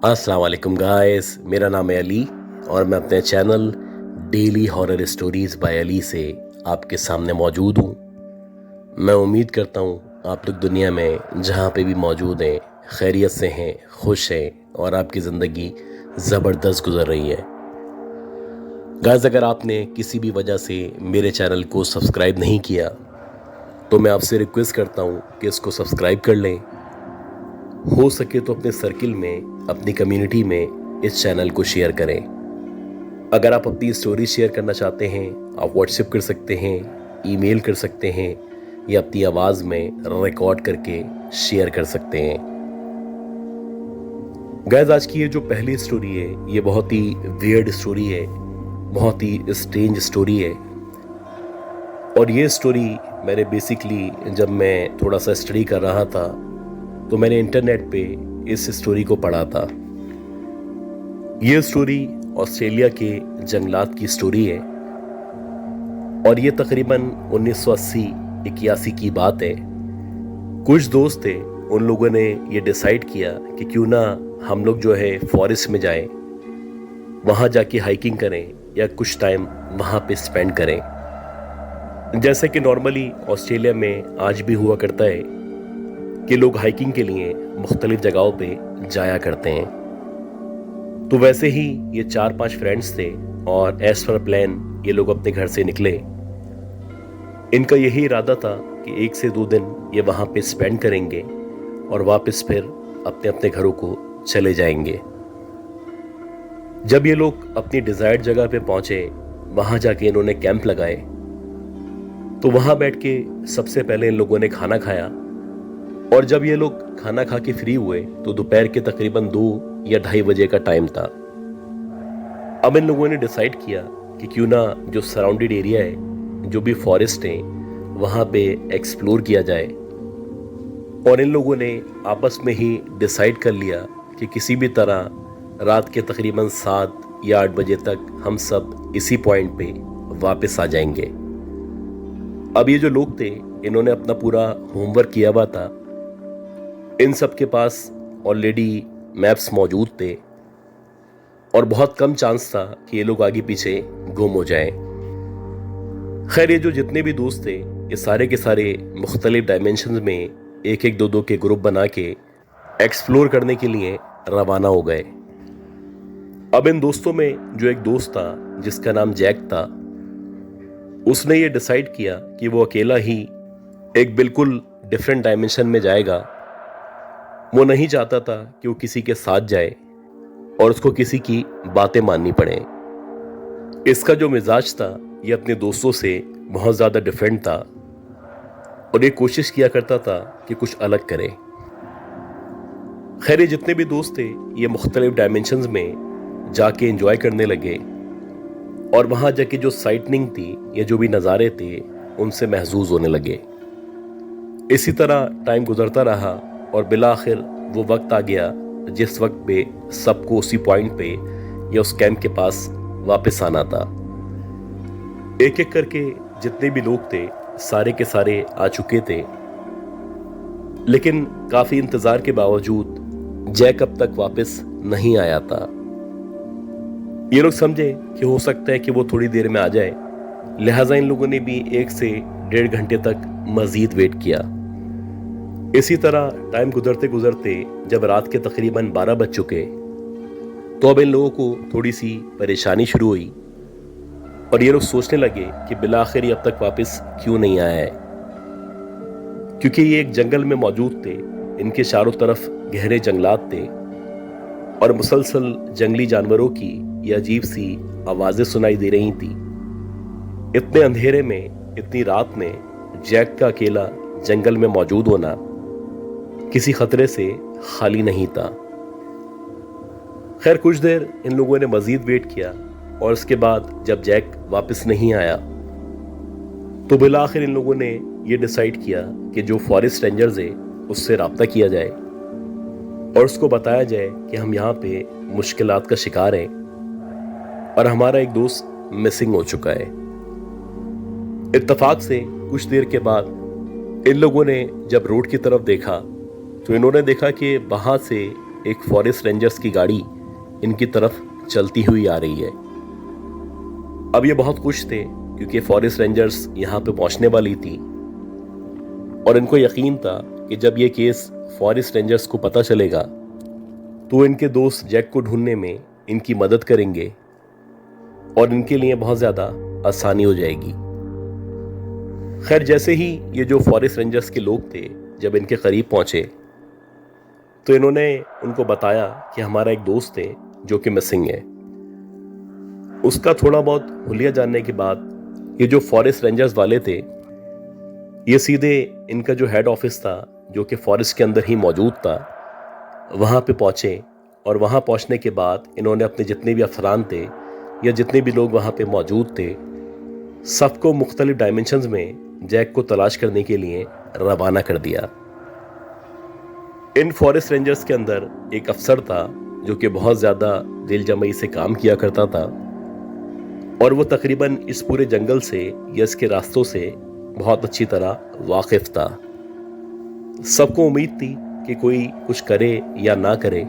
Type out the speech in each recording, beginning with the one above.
अस्सलाम वालेकुम गाइस, मेरा नाम है अली और मैं अपने channel daily horror stories by Ali से आपके सामने मौजूद हूँ। मैं उम्मीद करता हूँ आप लोग दुनिया में जहाँ पे भी मौजूद हैं खैरियत से हैं, खुश हैं और आपकी ज़िंदगी ज़बरदस्त गुजर रही है। गाइस, अगर आपने किसी भी वजह से मेरे चैनल को सब्सक्राइब नहीं किया तो मैं आपसे रिक्वेस्ट करता हूँ कि इसको सब्सक्राइब कर लें। हो सके तो अपने सर्किल में, अपनी कम्युनिटी में इस चैनल को शेयर करें। अगर आप अपनी स्टोरी शेयर करना चाहते हैं, आप व्हाट्सएप कर सकते हैं, ईमेल कर सकते हैं या अपनी आवाज़ में रिकॉर्ड करके शेयर कर सकते हैं। गाइस, आज की ये जो पहली स्टोरी है ये बहुत ही वियर्ड स्टोरी है, बहुत ही स्ट्रेंज स्टोरी है। और ये स्टोरी मैंने बेसिकली जब मैं थोड़ा सा स्टडी कर रहा था तो मैंने इंटरनेट पे इस स्टोरी को पढ़ा था। ये स्टोरी ऑस्ट्रेलिया के जंगलात की स्टोरी है और ये तकरीबन 1980-81 की बात है। कुछ दोस्त थे, उन लोगों ने ये डिसाइड किया कि क्यों ना हम लोग जो है फॉरेस्ट में जाएं, वहाँ जाके हाइकिंग करें या कुछ टाइम वहाँ पे स्पेंड करें। जैसे कि नॉर्मली ऑस्ट्रेलिया में आज भी हुआ करता है कि लोग हाइकिंग के लिए मुख्तलिफ जगहों पे जाया करते हैं। तो वैसे ही ये 4-5 फ्रेंड्स थे और एज पर प्लान ये लोग अपने घर से निकले। इनका यही इरादा था कि 1 से 2 दिन ये वहाँ पे स्पेंड करेंगे और वापस फिर अपने अपने घरों को चले जाएंगे। जब ये लोग अपनी डिजायर्ड जगह पे पहुंचे, वहाँ जाके इन्होंने कैंप लगाए। तो वहाँ बैठ के सबसे पहले इन लोगों ने खाना खाया और जब ये लोग खाना खा के फ्री हुए तो दोपहर के तकरीबन 2 या 2:30 बजे का टाइम था। अब इन लोगों ने डिसाइड किया कि क्यों ना जो सराउंडेड एरिया है, जो भी फॉरेस्ट है, वहाँ पे एक्सप्लोर किया जाए। और इन लोगों ने आपस में ही डिसाइड कर लिया कि किसी भी तरह रात के तकरीबन 7 या 8 बजे तक हम सब इसी पॉइंट पे वापस आ जाएंगे। अब ये जो लोग थे, इन्होंने अपना पूरा होमवर्क किया हुआ था। इन सब के पास ऑलरेडी मैप्स मौजूद थे और बहुत कम चांस था कि ये लोग आगे पीछे गुम हो जाएं। खैर, ये जो जितने भी दोस्त थे ये सारे के सारे मुख्तलिफ डायमेंशंस में 1-1, 2-2 के ग्रुप बना के एक्सप्लोर करने के लिए रवाना हो गए। अब इन दोस्तों में जो एक दोस्त था जिसका नाम जैक था, उसने ये डिसाइड किया कि वो अकेला ही एक बिल्कुल डिफरेंट डायमेंशन में जाएगा। वो नहीं चाहता था कि वो किसी के साथ जाए और उसको किसी की बातें माननी पड़े। इसका जो मिजाज था ये अपने दोस्तों से बहुत ज़्यादा डिफरेंट था और ये कोशिश किया करता था कि कुछ अलग करे। खैर, ये जितने भी दोस्त थे ये मुख्तलिफ डायमेंशंस में जाके एंजॉय करने लगे और वहाँ जाके जो साइटनिंग थी, ये जो भी नज़ारे थे, उनसे महजूज होने लगे। इसी तरह टाइम गुजरता रहा और बिलाखिर वो वक्त आ गया जिस वक्त पे सबको उसी पॉइंट पे या उस कैंप के पास वापस आना था। एक एक करके जितने भी लोग थे सारे के सारे आ चुके थे, लेकिन काफी इंतजार के बावजूद जैक अब तक वापस नहीं आया था। ये लोग समझे कि हो सकता है कि वो थोड़ी देर में आ जाए, लिहाजा इन लोगों ने भी 1 से 1.5 घंटे तक मजीद वेट किया। इसी तरह टाइम गुजरते गुजरते जब रात के तकरीबन 12 बज चुके तो अब इन लोगों को थोड़ी सी परेशानी शुरू हुई और ये लोग सोचने लगे कि बिलाखिर ये अब तक वापस क्यों नहीं आया है। क्योंकि ये एक जंगल में मौजूद थे, इनके चारों तरफ गहरे जंगलात थे और मुसलसल जंगली जानवरों की ये अजीब सी आवाजें सुनाई दे रही थी। इतने अंधेरे में, इतनी रात में जैक का अकेला जंगल में मौजूद होना किसी खतरे से खाली नहीं था। खैर, कुछ देर इन लोगों ने मजीद वेट किया और उसके बाद जब जैक वापस नहीं आया तो बिलाखिर इन लोगों ने ये डिसाइड किया कि जो फॉरेस्ट रेंजर्स है उससे राब्ता किया जाए और उसको बताया जाए कि हम यहाँ पे मुश्किलात का शिकार हैं और हमारा एक दोस्त मिसिंग हो चुका है। इत्तेफाक से कुछ देर के बाद इन लोगों ने जब रोड की तरफ देखा तो इन्होंने देखा कि वहां से एक फॉरेस्ट रेंजर्स की गाड़ी इनकी तरफ चलती हुई आ रही है। अब ये बहुत खुश थे क्योंकि फॉरेस्ट रेंजर्स यहाँ पे पहुंचने वाली थी और इनको यकीन था कि जब ये केस फॉरेस्ट रेंजर्स को पता चलेगा तो इनके दोस्त जैक को ढूंढने में इनकी मदद करेंगे और इनके लिए बहुत ज़्यादा आसानी हो जाएगी। खैर, जैसे ही ये जो फॉरेस्ट रेंजर्स के लोग थे जब इनके करीब पहुंचे तो इन्होंने उनको बताया कि हमारा एक दोस्त है जो कि मिसिंग है। उसका थोड़ा बहुत हुलिया जानने के बाद ये जो फॉरेस्ट रेंजर्स वाले थे ये सीधे इनका जो हेड ऑफिस था जो कि फॉरेस्ट के अंदर ही मौजूद था वहाँ पे पहुँचे और वहाँ पहुँचने के बाद इन्होंने अपने जितने भी अफसरान थे या जितने भी लोग वहाँ पे मौजूद थे सबको मुख्तलिफ डायमेंशंस में जैक को तलाश करने के लिए रवाना कर दिया। इन फॉरेस्ट रेंजर्स के अंदर एक अफसर था जो कि बहुत ज़्यादा दिल जमई से काम किया करता था और वो तकरीबन इस पूरे जंगल से या इसके रास्तों से बहुत अच्छी तरह वाकिफ था। सबको उम्मीद थी कि कोई कुछ करे या ना करे,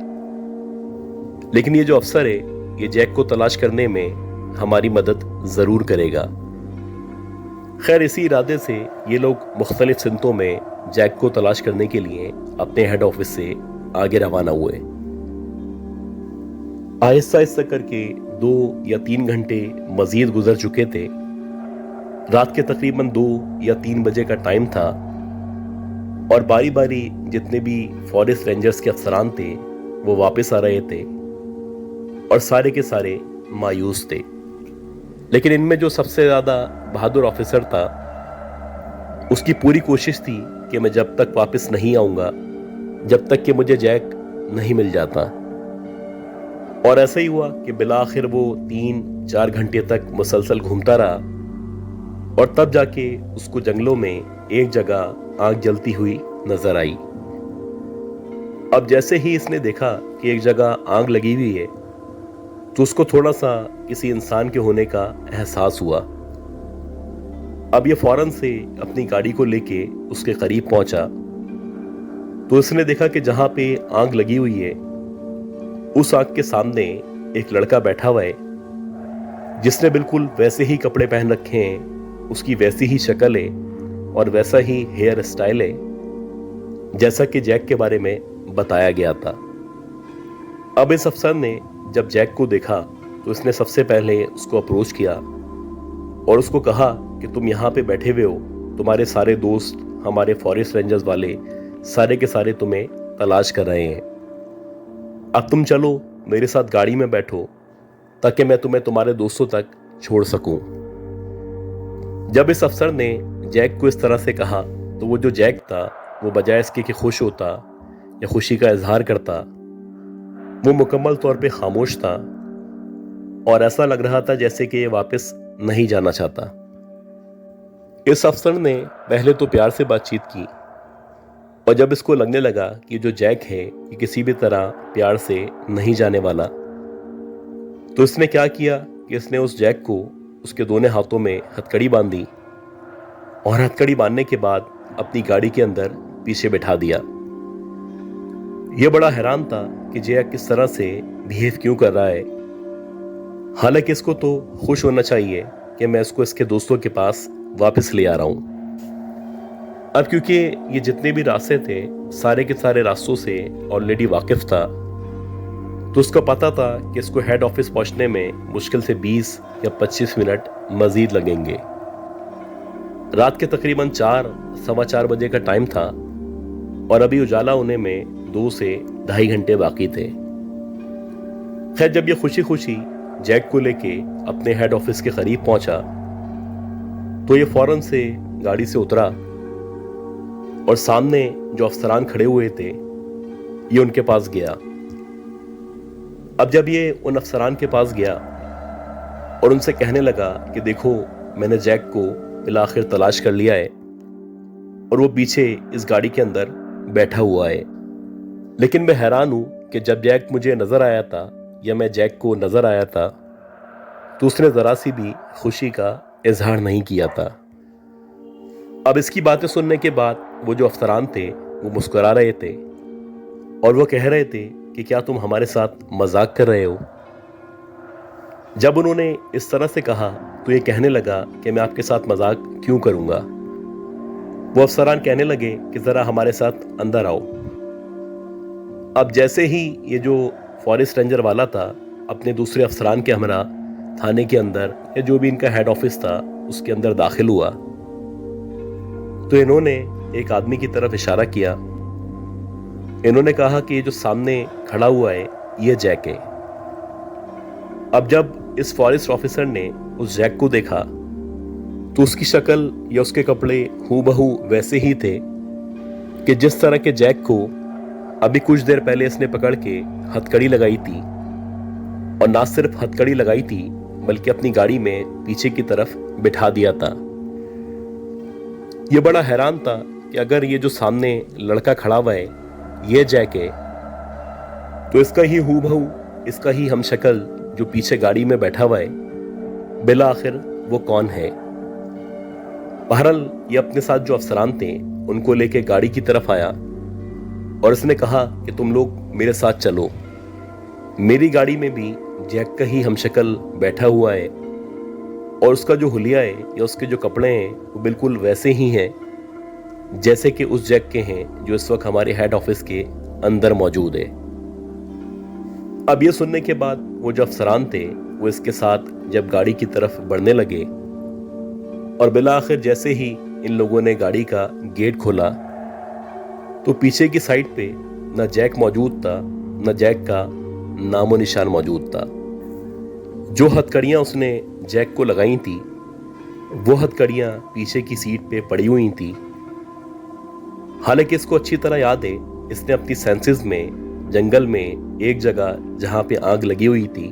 लेकिन ये जो अफसर है ये जैक को तलाश करने में हमारी मदद ज़रूर करेगा। खैर, इसी इरादे से ये लोग मुख्तलिफ सिमतों में जैक को तलाश करने के लिए अपने हेड ऑफिस से आगे रवाना हुए। आहिस्ता आहिस्ता करके 2 या 3 घंटे मजीद गुजर चुके थे। रात के तकरीबन 2 या 3 बजे का टाइम था और बारी बारी जितने भी फॉरेस्ट रेंजर्स के अफसरान थे वो वापस आ रहे थे और सारे के सारे मायूस थे। लेकिन इनमें जो सबसे ज़्यादा बहादुर ऑफिसर था उसकी पूरी कोशिश थी कि मैं जब तक वापस नहीं आऊँगा जब तक कि मुझे जैक नहीं मिल जाता। और ऐसा ही हुआ कि बिलाखिर वो 3-4 घंटे तक मुसलसल घूमता रहा और तब जाके उसको जंगलों में एक जगह आग जलती हुई नजर आई। अब जैसे ही इसने देखा कि एक जगह आग लगी हुई है तो उसको थोड़ा सा किसी इंसान के होने का एहसास हुआ। अब ये फौरन से अपनी गाड़ी को लेके उसके करीब पहुंचा तो उसने देखा कि जहां पे आग लगी हुई है उस आग के सामने एक लड़का बैठा हुआ है जिसने बिल्कुल वैसे ही कपड़े पहन रखे हैं, उसकी वैसी ही शक्ल है और वैसा ही हेयर स्टाइल है जैसा कि जैक के बारे में बताया गया था। अब इस अफसर ने जब जैक को देखा तो उसने सबसे पहले उसको अप्रोच किया और उसको कहा कि तुम यहाँ पे बैठे हुए हो, तुम्हारे सारे दोस्त हमारे फॉरेस्ट रेंजर्स वाले सारे के सारे तुम्हें तलाश कर रहे हैं। अब तुम चलो मेरे साथ गाड़ी में बैठो ताकि मैं तुम्हें तुम्हारे दोस्तों तक छोड़ सकूं। जब इस अफसर ने जैक को इस तरह से कहा तो वो जो जैक था वो बजाय इसके कि खुश होता या खुशी का इजहार करता वो मुकम्मल तौर पे खामोश था और ऐसा लग रहा था जैसे कि ये वापस नहीं जाना चाहता। इस अफसर ने पहले तो प्यार से बातचीत की और जब इसको लगने लगा कि जो जैक है ये किसी भी तरह प्यार से नहीं जाने वाला तो इसने क्या किया कि इसने उस जैक को उसके दोनों हाथों में हथकड़ी बांध दी और हथकड़ी बांधने के बाद अपनी गाड़ी के अंदर पीछे बैठा दिया। यह बड़ा हैरान था कि जैक किस तरह से बिहेव क्यों कर रहा है। हालांकि इसको तो खुश होना चाहिए कि मैं इसको इसके दोस्तों के पास वापस ले आ रहा हूं। अब क्योंकि ये जितने भी रास्ते थे सारे के सारे रास्तों से ऑलरेडी वाकिफ था तो उसको पता था कि इसको हेड ऑफिस पहुंचने में मुश्किल से 20 या 25 मिनट मजीद लगेंगे। रात के तकरीबन 4-4:15 बजे का टाइम था और अभी उजाला होने में 2 से 2.5 घंटे बाकी थे। खैर, जब ये खुशी खुशी जैक को लेके अपने हेड ऑफिस के करीब पहुंचा तो ये फौरन से गाड़ी से उतरा और सामने जो अफसरान खड़े हुए थे ये उनके पास गया। अब जब ये उन अफसरान के पास गया और उनसे कहने लगा कि देखो मैंने जैक को बिलाखिर तलाश कर लिया है और वो पीछे इस गाड़ी के अंदर बैठा हुआ है, लेकिन मैं हैरान हूं कि जब जैक मुझे नजर आया था या मैं जैक को नजर आया था तो उसने जरा सी भी खुशी का इजहार नहीं किया था। अब इसकी बातें सुनने के बाद वो जो अफसरान थे वो मुस्कुरा रहे थे और वो कह रहे थे कि क्या तुम हमारे साथ मजाक कर रहे हो। जब उन्होंने इस तरह से कहा तो ये कहने लगा कि मैं आपके साथ मजाक क्यों करूंगा। वो अफसरान कहने लगे कि जरा हमारे साथ अंदर आओ। अब जैसे ही ये जो फॉरेस्ट रेंजर वाला था अपने दूसरे अफसरान के हमरा थाने के अंदर या जो भी इनका हेड ऑफिस था उसके अंदर दाखिल हुआ, तो इन्होंने एक आदमी की तरफ इशारा किया। इन्होंने कहा कि ये जो सामने खड़ा हुआ है ये जैक है। अब जब इस फॉरेस्ट ऑफिसर ने उस जैक को देखा तो उसकी शक्ल या उसके कपड़े हूबहू वैसे ही थे कि जिस तरह के जैक को अभी कुछ देर पहले इसने पकड़ के हथकड़ी लगाई थी, और ना सिर्फ हथकड़ी लगाई थी बल्कि अपनी गाड़ी में पीछे की तरफ बिठा दिया था। यह बड़ा हैरान था कि अगर ये जो सामने लड़का खड़ा हुआ है ये जैक है तो इसका ही हूबहू, इसका ही हमशक्ल जो पीछे गाड़ी में बैठा हुआ है, बिला आखिर वो कौन है। बहरहाल ये अपने साथ जो अफसरान थे उनको लेके गाड़ी की तरफ आया और उसने कहा कि तुम लोग मेरे साथ चलो। मेरी गाड़ी में भी जैक का ही हमशक्ल बैठा हुआ है और उसका जो हुलिया है या उसके जो कपड़े हैं वो बिल्कुल वैसे ही हैं जैसे कि उस जैक के हैं जो इस वक्त हमारे हेड ऑफिस के अंदर मौजूद है। अब ये सुनने के बाद वो जो अफसरान थे वो इसके साथ जब गाड़ी की तरफ बढ़ने लगे और बिला आखिर जैसे ही इन लोगों ने गाड़ी का गेट खोला तो पीछे की साइड पे न जैक मौजूद था, न जैक का नामो निशान मौजूद था। जो हथकड़ियां उसने जैक को लगाई थी वो हथकड़ियां पीछे की सीट पे पड़ी हुई थी। हालांकि इसको अच्छी तरह याद है, इसने अपनी सेंसेस में जंगल में एक जगह जहां पे आग लगी हुई थी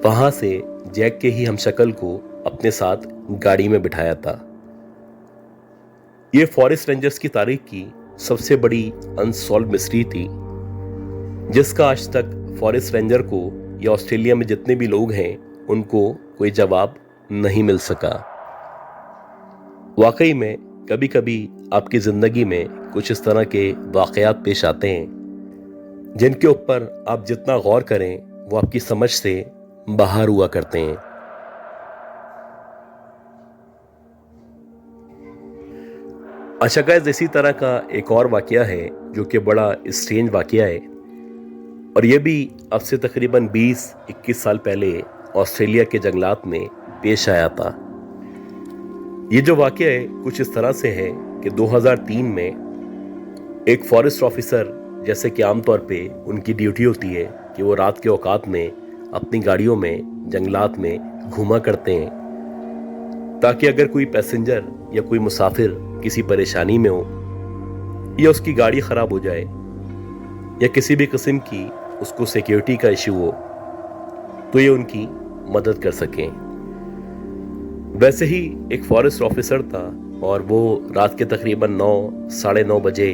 वहां से जैक के ही हमशक्ल को अपने साथ गाड़ी में बिठाया था। ये फॉरेस्ट रेंजर्स की तारीख की सबसे बड़ी अनसॉल्व मिस्ट्री थी जिसका आज तक फॉरेस्ट रेंजर को या ऑस्ट्रेलिया में जितने भी लोग हैं उनको कोई जवाब नहीं मिल सका। वाकई में कभी कभी आपकी जिंदगी में कुछ इस तरह के वाकयात पेश आते हैं जिनके ऊपर आप जितना गौर करें वो आपकी समझ से बाहर हुआ करते हैं। अच्छा गाइस, इसी तरह का एक और वाकया है जो कि बड़ा स्ट्रेंज वाकया है और ये भी अब से तकरीबन 20-21 साल पहले ऑस्ट्रेलिया के जंगलात में पेश आया था। ये जो वाकया है कुछ इस तरह से है कि 2003 में एक फॉरेस्ट ऑफिसर, जैसे कि आमतौर पे उनकी ड्यूटी होती है कि वो रात के औकात में अपनी गाड़ियों में जंगलात में घूमा करते हैं ताकि अगर कोई पैसेंजर या कोई मुसाफिर किसी परेशानी में हो या उसकी गाड़ी खराब हो जाए या किसी भी किस्म की उसको सिक्योरिटी का इश्यू हो तो ये उनकी मदद कर सकें। वैसे ही एक फॉरेस्ट ऑफिसर था और वो रात के तकरीबन 9-9:30 बजे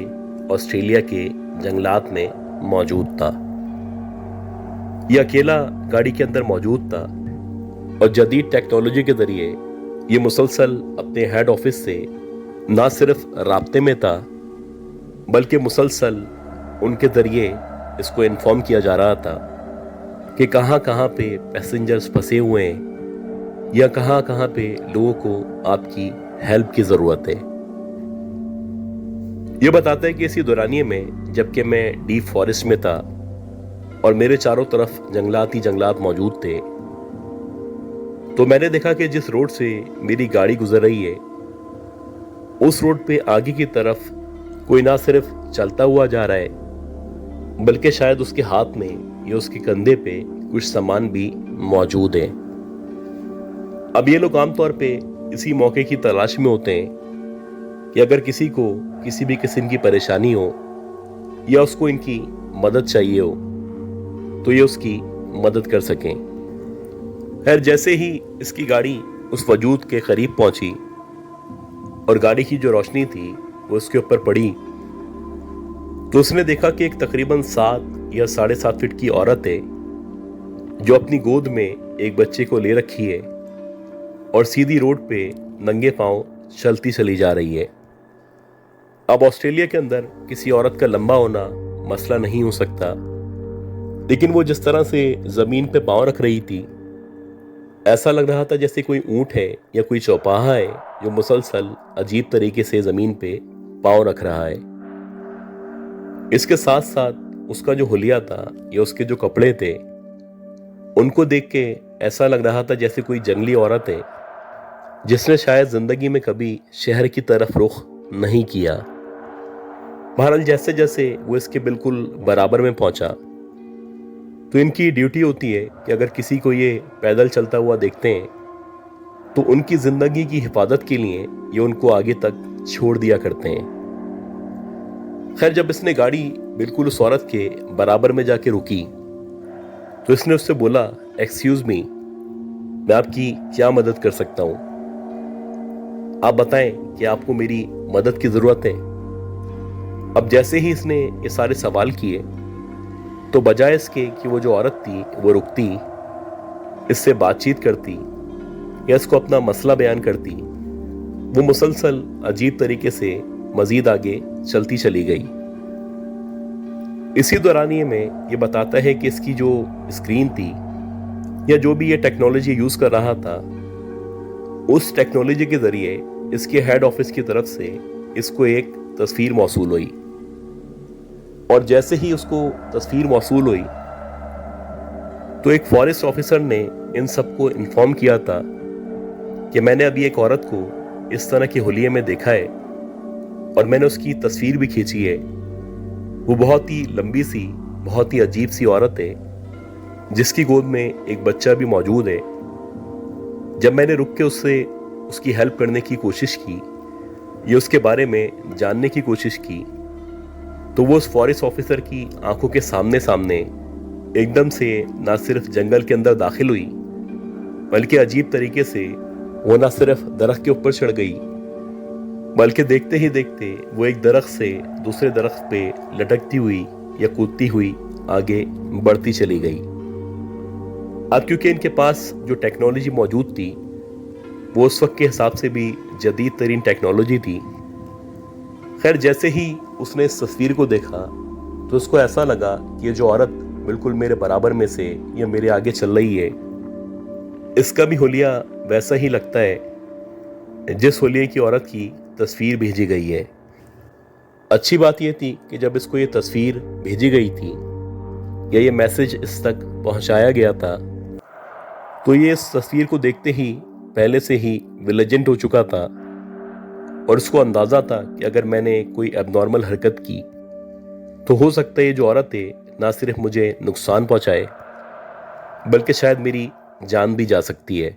ऑस्ट्रेलिया के जंगलात में मौजूद था। ये अकेला गाड़ी के अंदर मौजूद था और जदीद टेक्नोलॉजी के जरिए ये मुसलसल अपने हेड ऑफिस से ना सिर्फ राब्ते में था बल्कि मुसलसल उनके जरिए इसको इन्फॉर्म किया जा रहा था कि कहाँ कहाँ पे पैसेंजर्स फंसे हुए हैं या कहाँ कहाँ पे लोगों को आपकी हेल्प की ज़रूरत है। ये बताता है कि इसी दौरानिए में जबकि मैं डीप फॉरेस्ट में था और मेरे चारों तरफ जंगलात ही जंगलात मौजूद थे तो मैंने देखा कि जिस रोड से मेरी गाड़ी गुजर रही है उस रोड पे आगे की तरफ कोई ना सिर्फ चलता हुआ जा रहा है बल्कि शायद उसके हाथ में या उसके कंधे पे कुछ सामान भी मौजूद है। अब ये लोग आमतौर पे इसी मौके की तलाश में होते हैं कि अगर किसी को किसी भी किस्म की परेशानी हो या उसको इनकी मदद चाहिए हो तो ये उसकी मदद कर सकें। खैर, जैसे ही इसकी गाड़ी उस वजूद के करीब पहुंची और गाड़ी की जो रोशनी थी वो उसके ऊपर पड़ी तो उसने देखा कि एक तकरीबन 7 या 7.5 फीट की औरत है जो अपनी गोद में एक बच्चे को ले रखी है और सीधी रोड पे नंगे पांव चलती चली जा रही है। अब ऑस्ट्रेलिया के अंदर किसी औरत का लंबा होना मसला नहीं हो सकता लेकिन वो जिस तरह से जमीन पे पांव रख रही थी, ऐसा लग रहा था जैसे कोई ऊंट है या कोई चौपाहा है जो मुसलसल अजीब तरीके से जमीन पे पांव रख रहा है। इसके साथ साथ उसका जो हुलिया था या उसके जो कपड़े थे, उनको देख के ऐसा लग रहा था जैसे कोई जंगली औरत है जिसने शायद जिंदगी में कभी शहर की तरफ रुख नहीं किया। बहरहाल जैसे जैसे वो इसके बिल्कुल बराबर में पहुंचा, तो इनकी ड्यूटी होती है कि अगर किसी को ये पैदल चलता हुआ देखते हैं तो उनकी जिंदगी की हिफाजत के लिए ये उनको आगे तक छोड़ दिया करते हैं। खैर, जब इसने गाड़ी बिल्कुल उस औरत के बराबर में जाके रुकी तो इसने उससे बोला, एक्सक्यूज मी, मैं आपकी क्या मदद कर सकता हूं? आप बताएं कि आपको मेरी मदद की जरूरत है। अब जैसे ही इसने ये सारे सवाल किए तो बजाय इसके कि वो जो औरत थी वो रुकती, इससे बातचीत करती या इसको अपना मसला बयान करती, वो मुसलसल अजीब तरीके से मजीद आगे चलती चली गई। इसी दौरानिये में ये बताता है कि इसकी जो स्क्रीन थी या जो भी ये टेक्नोलॉजी यूज कर रहा था, उस टेक्नोलॉजी के जरिए इसके हेड ऑफिस की तरफ से इसको एक तस्वीर मौसूल हुई। और जैसे ही उसको तस्वीर मौसूल हुई तो एक फॉरेस्ट ऑफिसर ने इन सबको इन्फॉर्म किया था कि मैंने अभी एक औरत को इस तरह के हुलिये में देखा है और मैंने उसकी तस्वीर भी खींची है। वो बहुत ही लंबी सी, बहुत ही अजीब सी औरत है जिसकी गोद में एक बच्चा भी मौजूद है। जब मैंने रुक के उससे उसकी हेल्प करने की कोशिश की या उसके बारे में जानने की कोशिश की तो वो उस फॉरेस्ट ऑफिसर की आंखों के सामने सामने एकदम से ना सिर्फ जंगल के अंदर दाखिल हुई, बल्कि अजीब तरीके से वो ना सिर्फ दरख्त के ऊपर चढ़ गई, बल्कि देखते ही देखते वो एक दरख्त से दूसरे दरख्त पे लटकती हुई या कूदती हुई आगे बढ़ती चली गई। अब क्योंकि इनके पास जो टेक्नोलॉजी मौजूद थी वो उस वक्त के हिसाब से भी जदीद तरीन टेक्नोलॉजी थी। खैर, जैसे ही उसने इस तस्वीर को देखा तो उसको ऐसा लगा कि ये जो औरत बिल्कुल मेरे बराबर में से ये मेरे आगे चल रही है, इसका भी हुलिया वैसा ही लगता है जिस हुलिये की औरत की तस्वीर भेजी गई है। अच्छी बात यह थी कि जब इसको ये तस्वीर भेजी गई थी या ये मैसेज इस तक पहुंचाया गया था तो ये इस तस्वीर को देखते ही पहले से ही विजिलेंट हो चुका था और उसको अंदाजा था कि अगर मैंने कोई एबनॉर्मल हरकत की तो हो सकता है ये जो औरत है ना सिर्फ मुझे नुकसान पहुंचाए बल्कि शायद मेरी जान भी जा सकती है।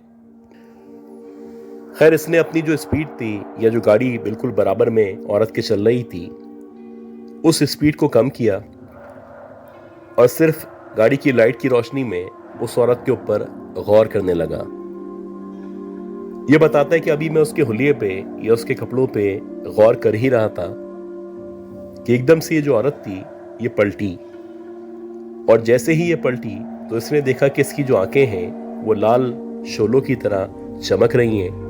खैर, इसने अपनी जो स्पीड थी या जो गाड़ी बिल्कुल बराबर में औरत के चल रही थी उस स्पीड को कम किया और सिर्फ गाड़ी की लाइट की रोशनी में उस औरत के ऊपर गौर करने लगा। यह बताता है कि अभी मैं उसके हुलिये पे या उसके कपड़ों पे गौर कर ही रहा था कि एकदम से ये जो औरत थी ये पलटी, और जैसे ही ये पलटी तो इसने देखा कि इसकी जो आंखें हैं वो लाल शोलों की तरह चमक रही हैं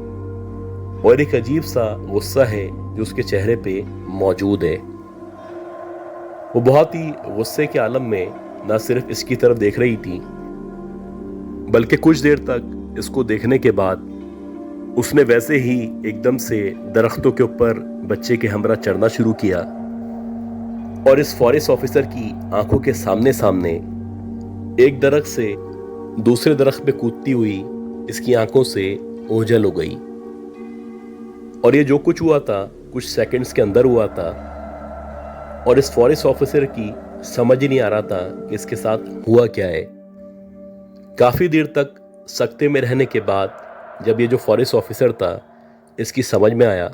और एक अजीब सा गुस्सा है जो उसके चेहरे पे मौजूद है। वो बहुत ही गुस्से के आलम में न सिर्फ इसकी तरफ देख रही थी बल्कि कुछ देर तक इसको देखने के बाद उसने वैसे ही एकदम से दरख्तों के ऊपर बच्चे के हमरा चढ़ना शुरू किया और इस फॉरेस्ट ऑफिसर की आंखों के सामने सामने एक दरख्त से दूसरे दरख्त पे कूदती हुई इसकी आंखों से ओझल हो गई। और ये जो कुछ हुआ था कुछ सेकंड्स के अंदर हुआ था और इस फॉरेस्ट ऑफिसर की समझ ही नहीं आ रहा था कि इसके साथ हुआ क्या है। काफी देर तक सकते में रहने के बाद जब ये जो फॉरेस्ट ऑफिसर था इसकी समझ में आया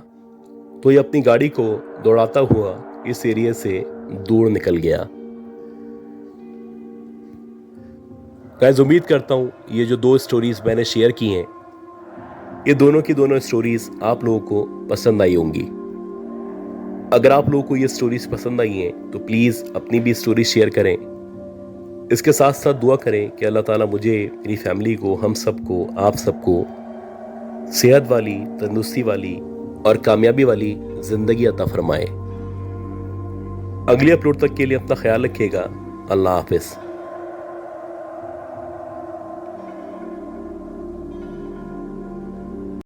तो ये अपनी गाड़ी को दौड़ाता हुआ इस एरिया से दूर निकल गया। गाइस, उम्मीद करता हूं ये जो 2 स्टोरीज मैंने शेयर की हैं ये दोनों की दोनों स्टोरीज आप लोगों को पसंद आई होंगी। अगर आप लोगों को ये स्टोरीज पसंद आई हैं तो प्लीज़ अपनी भी स्टोरी शेयर करें। इसके साथ साथ दुआ करें कि अल्लाह ताला मुझे, मेरी फैमिली को, हम सबको, आप सबको सेहत वाली, तंदुरुस्ती वाली और कामयाबी वाली जिंदगी अता फरमाए। अगली अपलोड तक के लिए अपना ख्याल रखिएगा। अल्लाह हाफिज़।